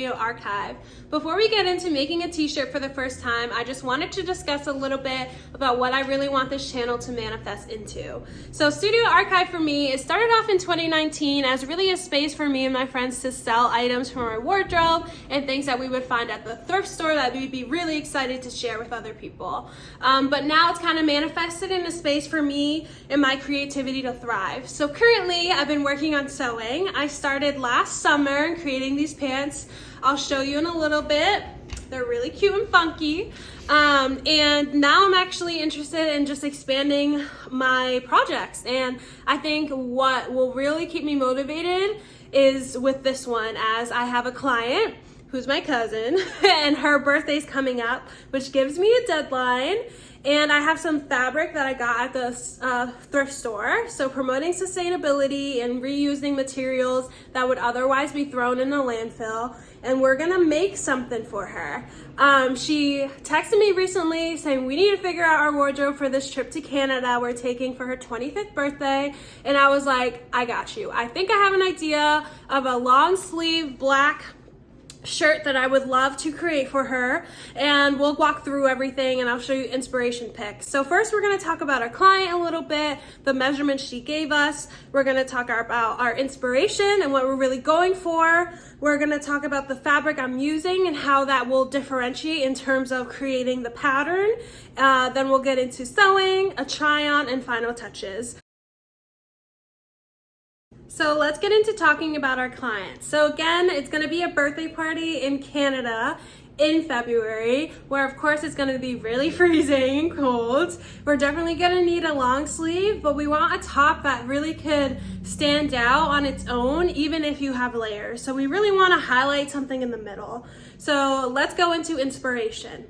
Studio Archive. Before we get into making a t-shirt for the first time, I just wanted to discuss a little bit about what I really want this channel to manifest into. So Studio Archive for me, it started off in 2019 as really a space for me and my friends to sell items from our wardrobe and things that we would find at the thrift store that we'd be really excited to share with other people. But now it's kind of manifested in a space for me and my creativity to thrive. So currently I've been working on sewing. I started last summer creating these pants. I'll show you in a little bit. They're really cute and funky. And now I'm actually interested in just expanding my projects. And I think what will really keep me motivated is with this one, as I have a client who's my cousin and her birthday's coming up, which gives me a deadline. And I have some fabric that I got at the thrift store. So promoting sustainability and reusing materials that would otherwise be thrown in a landfill. And we're gonna make something for her. She texted me recently saying we need to figure out our wardrobe for this trip to Canada we're taking for her 25th birthday. And I was like, I got you. I think I have an idea of a long sleeve black shirt that I would love to create for her, and we'll walk through everything and I'll show you inspiration pics. So first we're going to talk about our client a little bit, the measurements she gave us. We're going to talk about our inspiration and what we're really going for. We're going to talk about the fabric I'm using and how that will differentiate in terms of creating the pattern. Then we'll get into sewing, a try on, and final touches. So let's get into talking about our client. So again, it's going to be a birthday party in Canada in February, where of course it's going to be really freezing and cold. We're definitely going to need a long sleeve, but we want a top that really could stand out on its own, even if you have layers. So we really want to highlight something in the middle. So let's go into inspiration.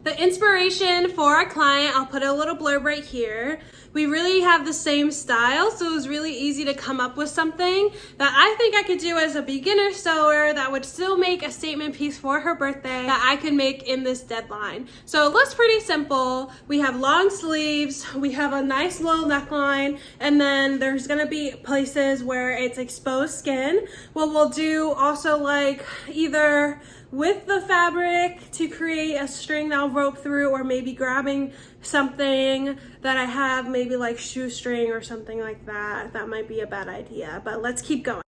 The inspiration for our client, I'll put a little blurb right here. We really have the same style, so it was really easy to come up with something that I think I could do as a beginner sewer that would still make a statement piece for her birthday that I could make in this deadline. So it looks pretty simple. We have long sleeves, we have a nice low neckline, and then there's gonna be places where it's exposed skin. What we'll do also, like either with the fabric to create a string that I'll rope through, or maybe grabbing something that I have, maybe like shoestring or something like that. That might be a bad idea, but let's keep going.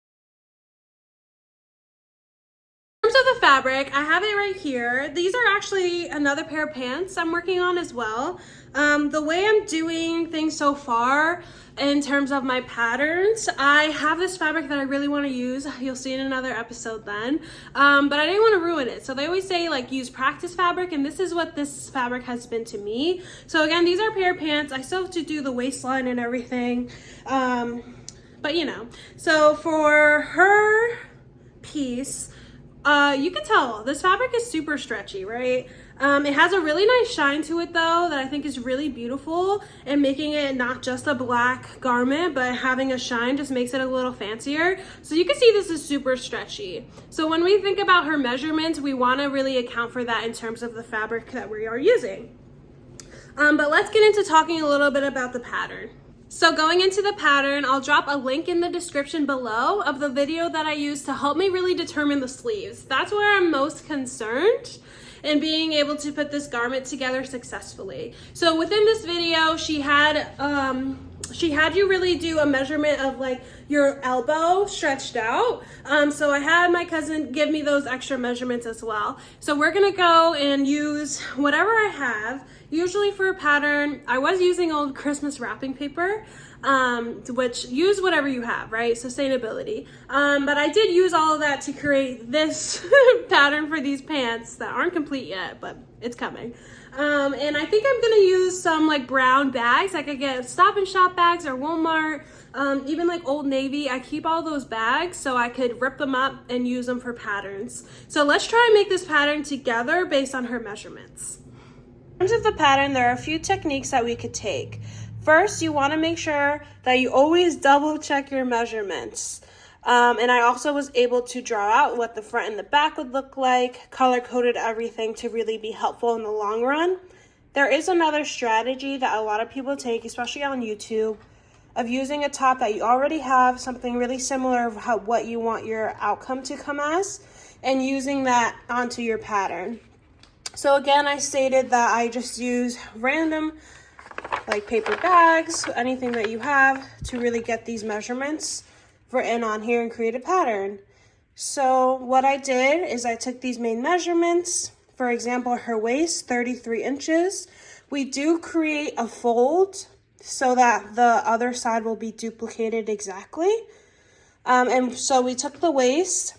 In terms of the fabric, I have it right here. These are actually another pair of pants I'm working on as well. The way I'm doing things so far in terms of my patterns, I have this fabric that I really want to use. You'll see in another episode then, but I didn't want to ruin it. So they always say like use practice fabric, and this is what this fabric has been to me. So again, these are a pair of pants. I still have to do the waistline and everything, but you know. So for her piece, you can tell this fabric is super stretchy, right? It has a really nice shine to it though that I think is really beautiful, and making it not just a black garment but having a shine just makes it a little fancier. So you can see this is super stretchy. So when we think about her measurements, we want to really account for that in terms of the fabric that we are using. But let's get into talking a little bit about the pattern. So going into the pattern, I'll drop a link in the description below of the video that I used to help me really determine the sleeves. That's where I'm most concerned in being able to put this garment together successfully. So within this video, she had you really do a measurement of like your elbow stretched out. So I had my cousin give me those extra measurements as well. So we're gonna go and use whatever I have. Usually for a pattern, I was using old Christmas wrapping paper, which use whatever you have, right? Sustainability. But I did use all of that to create this pattern for these pants that aren't complete yet, but it's coming. And I think I'm gonna use some like brown bags. I could get Stop and Shop bags or Walmart, even like Old Navy. I keep all those bags so I could rip them up and use them for patterns. So let's try and make this pattern together based on her measurements. In terms of the pattern, there are a few techniques that we could take. First, you want to make sure that you always double check your measurements. And I also was able to draw out what the front and the back would look like, color coded everything to really be helpful in the long run. There is another strategy that a lot of people take, especially on YouTube, of using a top that you already have, something really similar of what you want your outcome to come as, and using that onto your pattern. So again, I stated that I just use random like paper bags, anything that you have, to really get these measurements written on here and create a pattern. So what I did is I took these main measurements. For example, her waist, 33 inches. We do create a fold so that the other side will be duplicated exactly. And so we took the waist,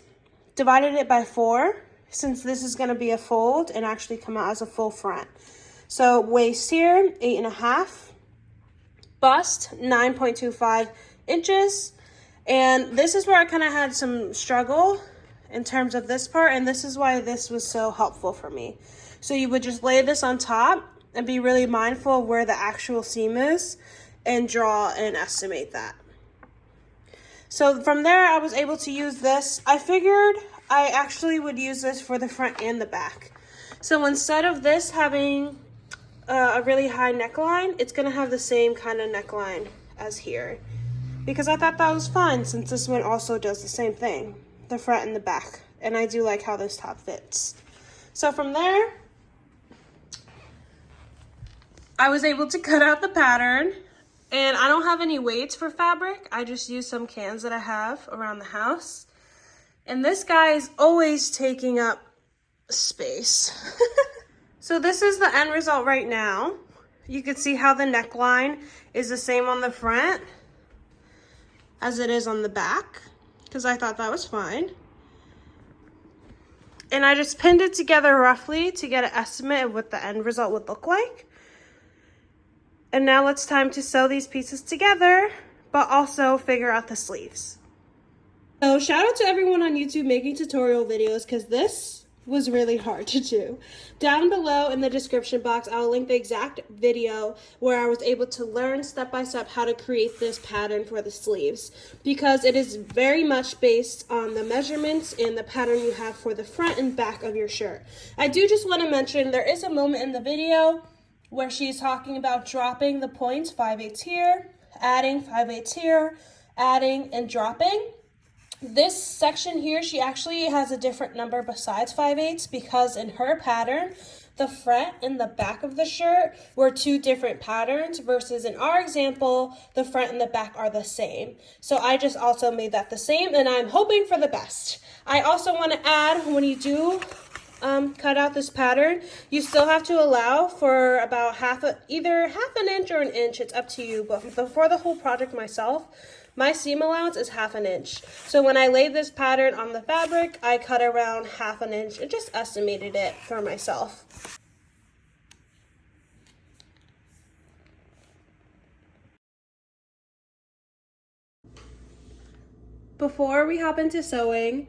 divided it by 4, since this is going to be a fold and actually come out as a full front. So waist here, 8.5, bust, 9.25 inches. And this is where I kind of had some struggle in terms of this part, and this is why this was so helpful for me. So you would just lay this on top and be really mindful of where the actual seam is and draw and estimate that. So from there, I was able to use this. I figured I actually would use this for the front and the back. So instead of this having a really high neckline, it's gonna have the same kind of neckline as here, because I thought that was fun since this one also does the same thing, the front and the back, and I do like how this top fits. So from there, I was able to cut out the pattern, and I don't have any weights for fabric. I just use some cans that I have around the house, and this guy is always taking up space. So this is the end result right now. You can see how the neckline is the same on the front as it is on the back, because I thought that was fine. And I just pinned it together roughly to get an estimate of what the end result would look like. And now it's time to sew these pieces together, but also figure out the sleeves. So shout out to everyone on YouTube making tutorial videos, because this was really hard to do. Down below in the description box, I'll link the exact video where I was able to learn step by step how to create this pattern for the sleeves, because it is very much based on the measurements and the pattern you have for the front and back of your shirt. I do just want to mention there is a moment in the video where she's talking about dropping the points, 5/8 here, adding 5/8 here, adding and dropping. This section here, she actually has a different number besides 5/8, because in her pattern, the front and the back of the shirt were 2 different patterns, versus in our example, the front and the back are the same. So I just also made that the same, and I'm hoping for the best. I also want to add, when you do cut out this pattern, you still have to allow for about either half an inch or an inch, it's up to you, but for the whole project myself, my seam allowance is 1/2 inch. So when I laid this pattern on the fabric, I cut around 1/2 inch and just estimated it for myself. Before we hop into sewing,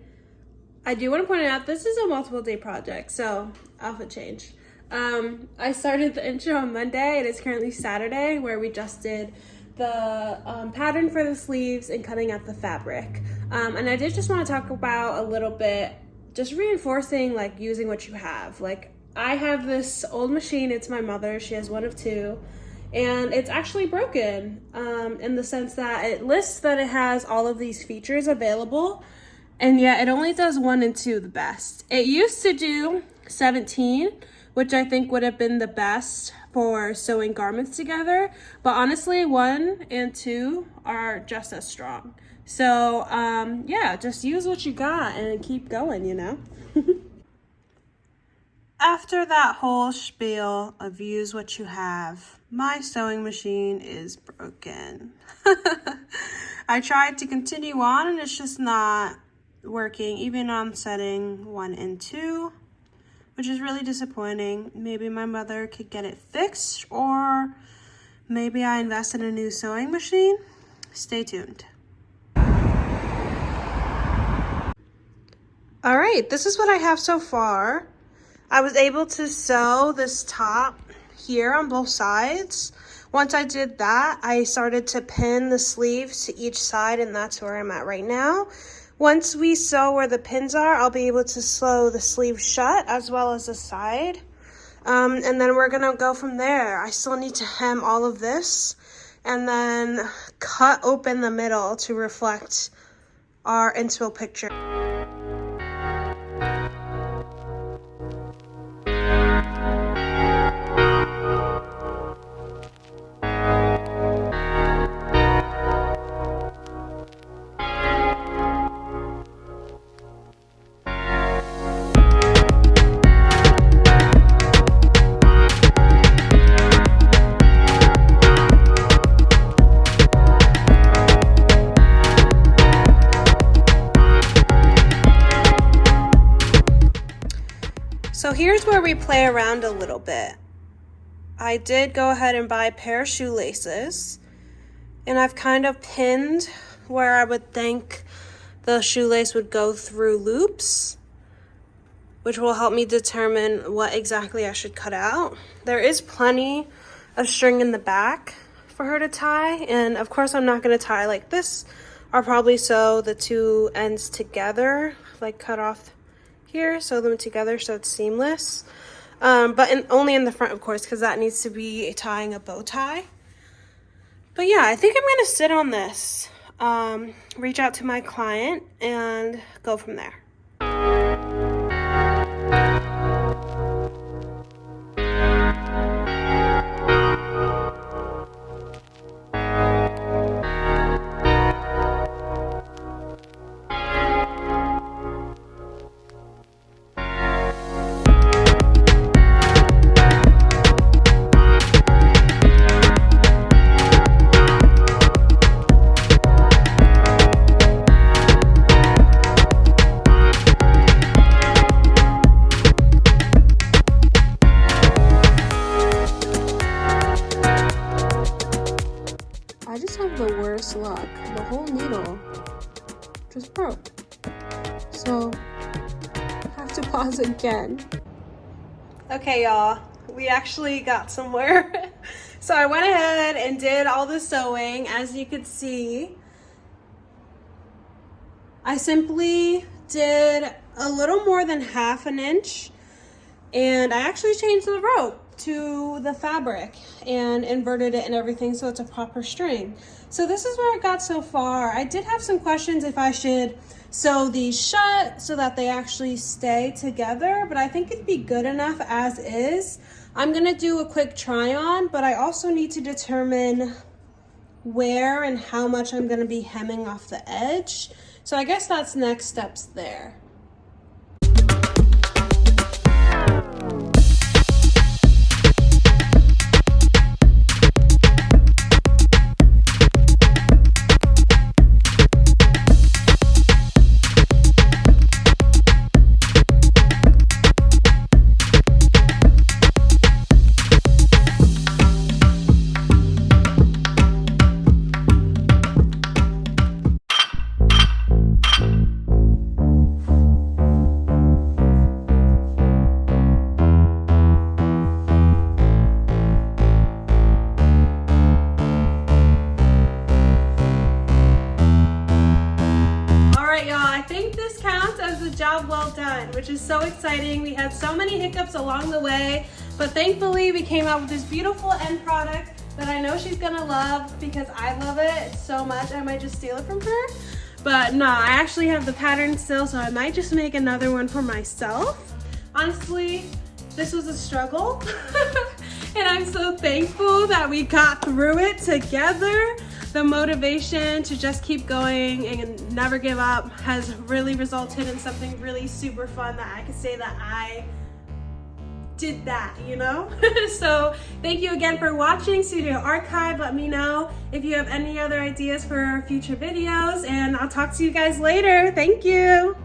I do want to point out this is a multiple day project, so outfit change. I started the intro on Monday, and it's currently Saturday, where we just did the pattern for the sleeves and cutting out the fabric. And I did just want to talk about a little bit, just reinforcing like using what you have. Like I have this old machine, it's my mother, she has one of 2, and it's actually broken in the sense that it lists that it has all of these features available, and yet it only does 1 and 2 the best. It used to do 17, which I think would have been the best for sewing garments together, but honestly 1 and 2 are just as strong. So yeah, just use what you got and keep going, you know. After that whole spiel of use what you have, my sewing machine is broken. I tried to continue on and it's just not working, even on setting 1 and 2. Which is really disappointing. Maybe my mother could get it fixed, or maybe I invest in a new sewing machine. Stay tuned. All right, this is what I have so far. I was able to sew this top here on both sides. Once I did that, I started to pin the sleeves to each side, and that's where I'm at right now. Once we sew where the pins are, I'll be able to sew the sleeve shut as well as the side. And then we're gonna go from there. I still need to hem all of this and then cut open the middle to reflect our inspo picture. So here's where we play around a little bit. I did go ahead and buy a pair of shoelaces, and I've kind of pinned where I would think the shoelace would go through loops, which will help me determine what exactly I should cut out. There is plenty of string in the back for her to tie, and of course I'm not going to tie like this. I'll probably sew the two ends together, like cut off here, sew them together so it's seamless, but only in the front, of course, because that needs to be tying a bow tie. But yeah, I think I'm gonna sit on this, reach out to my client, and go from there. I just have the worst luck. The whole needle just broke. So I have to pause again. Okay, y'all, we actually got somewhere. So I went ahead and did all the sewing. As you could see, I simply did a little more than ½ an inch, and I actually changed the rope to the fabric and inverted it and everything so it's a proper string. So this is where it got so far. I did have some questions if I should sew these shut so that they actually stay together, but I think it'd be good enough as is. I'm gonna do a quick try on, but I also need to determine where and how much I'm gonna be hemming off the edge. So I guess that's next steps there. Job well done, which is so exciting. We had so many hiccups along the way, but thankfully we came out with this beautiful end product that I know she's gonna love because I love it so much. I might just steal it from her, but no, I actually have the pattern still, so I might just make another one for myself. Honestly, this was a struggle and I'm so thankful that we got through it together. The motivation to just keep going and never give up has really resulted in something really super fun that I could say that I did that, you know? So thank you again for watching Studio Archive. Let me know if you have any other ideas for future videos, and I'll talk to you guys later. Thank you.